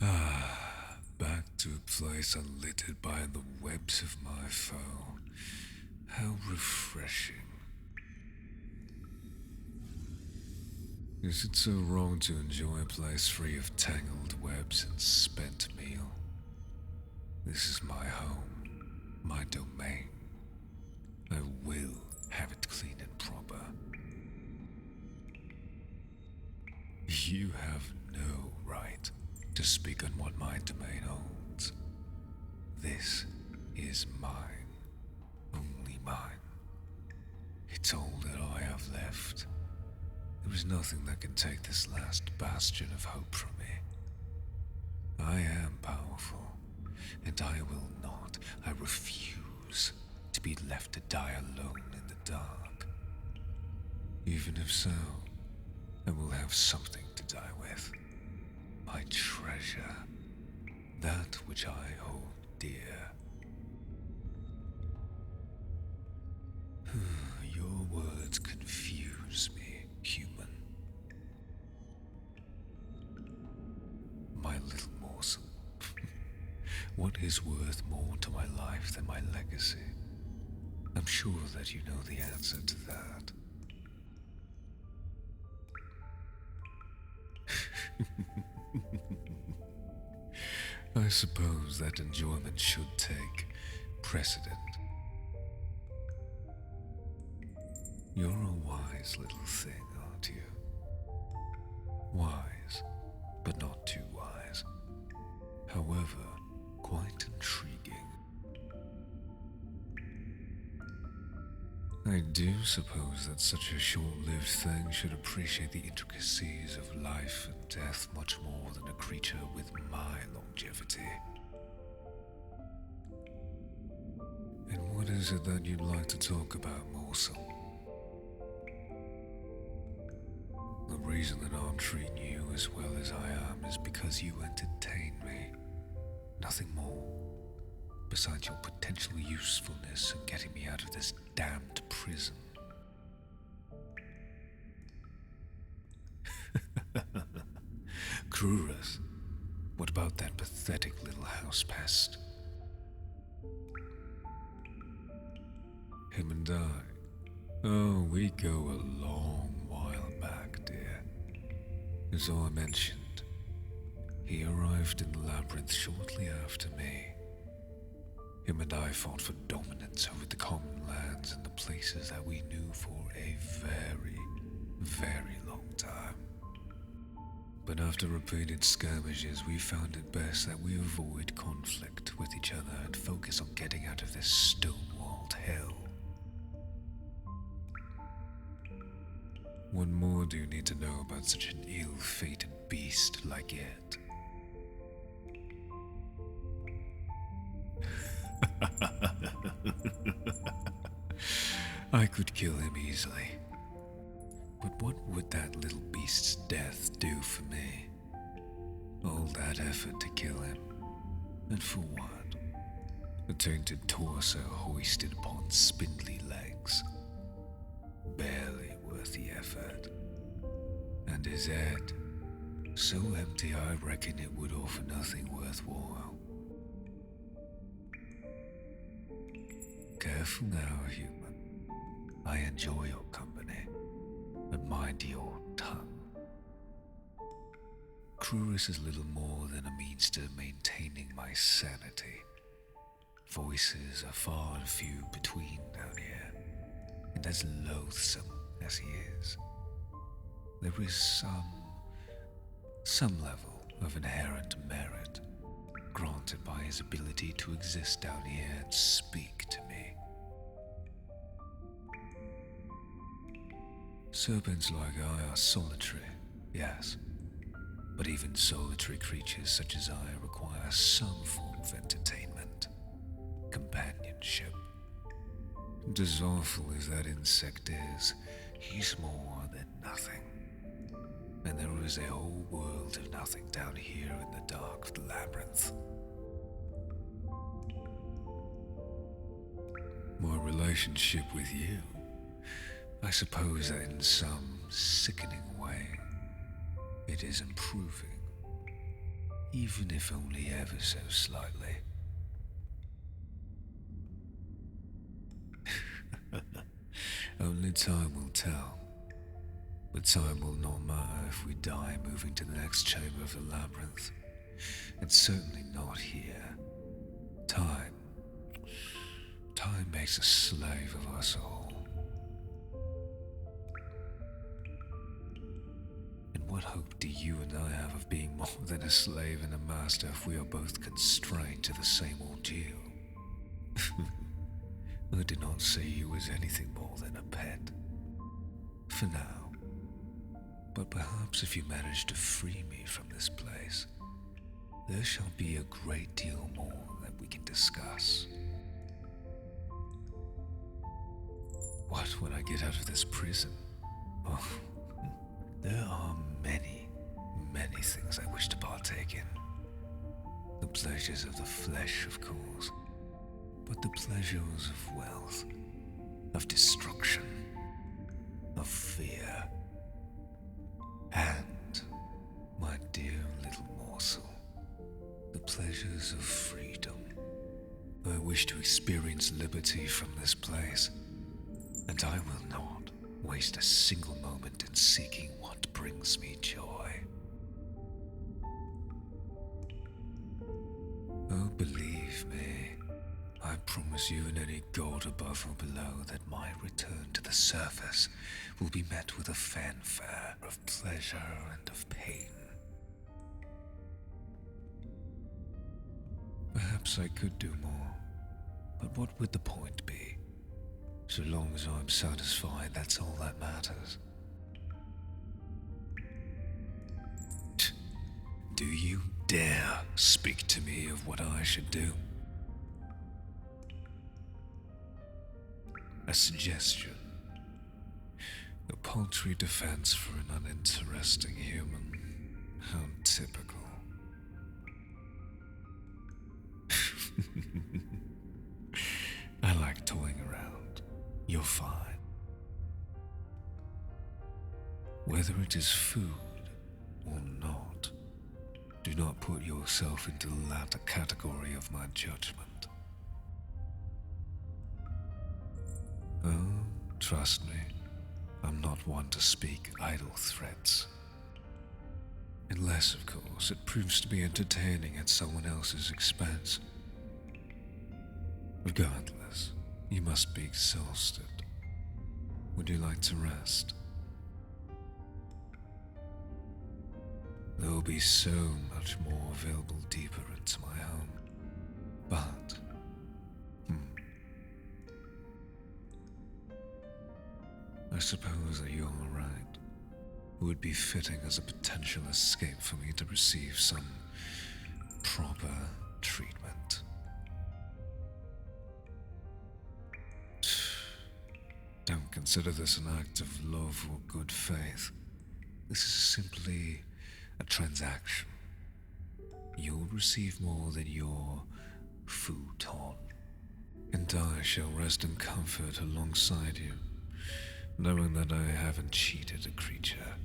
Back to a place unlittered by the webs of my foe. How refreshing. Is it so wrong to enjoy a place free of tangled webs and spent meal? This is my home, my domain. I will have it clean and proper. You have no right to speak on what my domain holds. This is mine, only mine. It's all that I have left. There is nothing that can take this last bastion of hope from me. I am powerful, and I will not, I refuse to be left to die alone in the dark. Even if so, I will have something to die with. My treasure, that which I hold dear. Your words confuse me, human. My little morsel. What is worth more to my life than my legacy? I'm sure that you know the answer to that. I suppose that enjoyment should take precedent. You're a wise little thing, aren't you? Wise, but not too wise. However, quite intriguing. I do suppose that such a short-lived thing should appreciate the intricacies of life and death much more than a creature with my longevity. And what is it that you'd like to talk about, morsel? The reason that I'm treating you as well as I am is because you entertain me. Nothing more. Besides your potential usefulness in getting me out of this damned prison. Kurus, what about that pathetic little house pest? Him and I. Oh, we go a long while back, dear. As I mentioned, he arrived in the Labyrinth shortly after me. Him and I fought for dominance over the common lands and the places that we knew for a very, very long time. But after repeated skirmishes, we found it best that we avoid conflict with each other and focus on getting out of this stone-walled hell. What more do you need to know about such an ill-fated beast like it? I could kill him easily. But what would that little beast's death do for me? All that effort to kill him. And for what? A tainted torso hoisted upon spindly legs. Barely worth the effort. And his head, so empty I reckon it would offer nothing worthwhile. Careful now, human. I enjoy your company, but mind your tongue. Kurus is little more than a means to maintaining my sanity. Voices are far and few between down here, and as loathsome as he is, there is some level of inherent merit granted by his ability to exist down here and speak to me. Serpents like I are solitary, yes, but even solitary creatures such as I require some form of entertainment, companionship. And as awful as that insect is, he's more than nothing. And there is a whole world of nothing down here in the dark of the Labyrinth. My relationship with you, I suppose that in some sickening way, it is improving. even if only ever so slightly. Only time will tell. But time will not matter if we die moving to the next chamber of the labyrinth. It's certainly not here. Time makes a slave of us all. And what hope do you and I have of being more than a slave and a master if we are both constrained to the same ordeal? I did not see you as anything more than a pet. For now. But perhaps if you manage to free me from this place, there shall be a great deal more that we can discuss. What when I get out of this prison? Oh, there are many, many things I wish to partake in. The pleasures of the flesh, of course, but the pleasures of wealth, of destruction, of fear, and, my dear little morsel, the pleasures of freedom. I wish to experience liberty from this place, and I will not waste a single moment in seeking what brings me joy. Oh, believe me, I promise you and any god above or below that my return to the surface will be met with a fanfare of pleasure and of pain. Perhaps I could do more, but what would the point be? So long as I'm satisfied, that's all that matters. Do you dare speak to me of what I should do? A suggestion. A paltry defense for an uninteresting human. How typical. I like toying around. You're fine. Whether it is food or not, do not put yourself into the latter category of my judgment. Oh, trust me, I'm not one to speak idle threats. Unless, of course, it proves to be entertaining at someone else's expense. Regardless, you must be exhausted. Would you like to rest? There will be so much more available deeper into my home. But, I suppose that you're right. It would be fitting as a potential escape for me to receive some proper treatment. Don't consider this an act of love or good faith. This is simply a transaction. You'll receive more than your futon, and I shall rest in comfort alongside you, knowing that I haven't cheated a creature.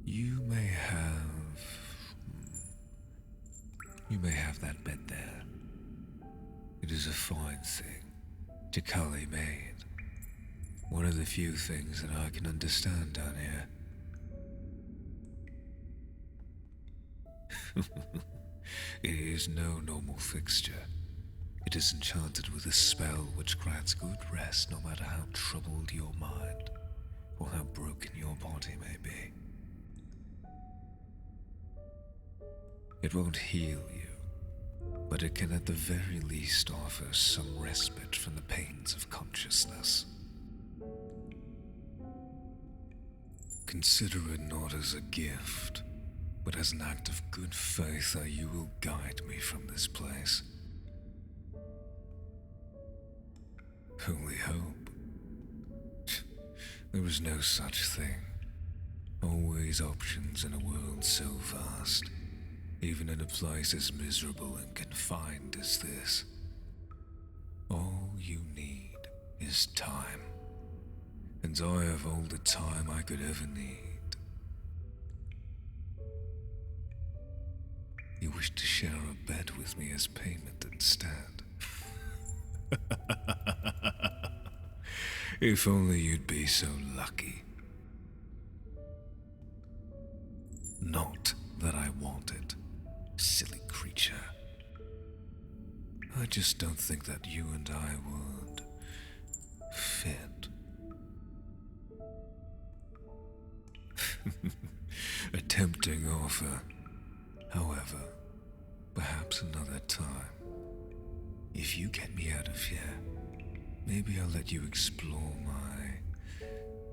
You may have that bed there. It is a fine thing, Jacali made. One of the few things that I can understand down here. It is no normal fixture. It is enchanted with a spell which grants good rest no matter how troubled your mind or how broken your body may be. It won't heal you, but it can at the very least offer some respite from the pains of consciousness. Consider it not as a gift, but as an act of good faith that you will guide me from this place. Only hope. There is no such thing. Always options in a world so vast, even in a place as miserable and confined as this. All you need is time, and I have all the time I could ever need. wish to share a bed with me as payment instead. If only you'd be so lucky. Not that I want it, silly creature. I just don't think that you and I would fit. A tempting offer. However, perhaps another time. If you get me out of here, maybe I'll let you explore my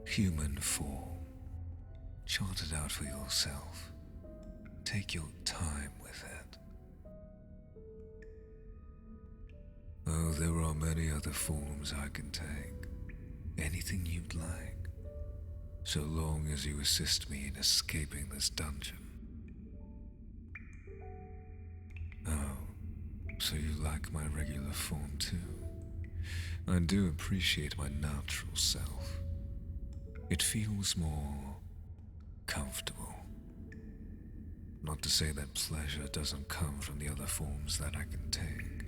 human form. Chart it out for yourself. Take your time with it. Oh, there are many other forms I can take. Anything you'd like, so long as you assist me in escaping this dungeon. Oh, so you like my regular form too? I do appreciate my natural self. It feels more comfortable. Not to say that pleasure doesn't come from the other forms that I can take.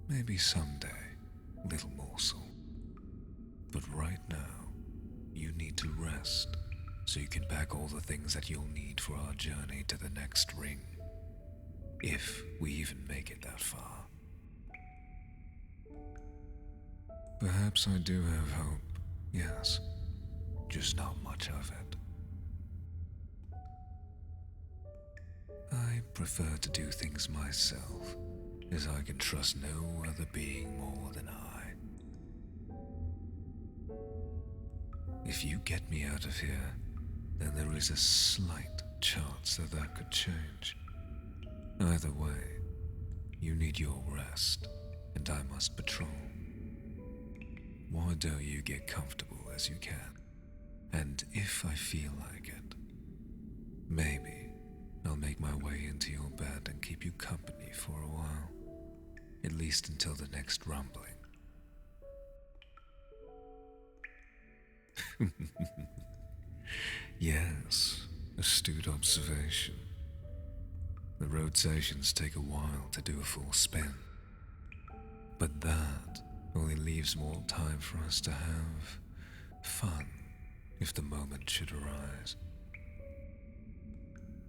Maybe someday, little morsel. But right now, you need to rest, so you can pack all the things that you'll need for our journey to the next ring. If we even make it that far. Perhaps I do have hope, yes, just not much of it. I prefer to do things myself, as I can trust no other being more than I. If you get me out of here, then there is a slight chance that that could change. Either way, you need your rest, and I must patrol. Why don't you get comfortable as you can? And if I feel like it, maybe I'll make my way into your bed and keep you company for a while. At least until the next rumbling. Yes, astute observation. The rotations take a while to do a full spin. But that only leaves more time for us to have fun if the moment should arise.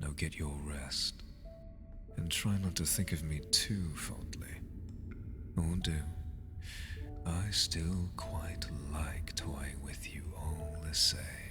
Now get your rest, and try not to think of me too fondly. Or do. I still quite like toying with you all the same.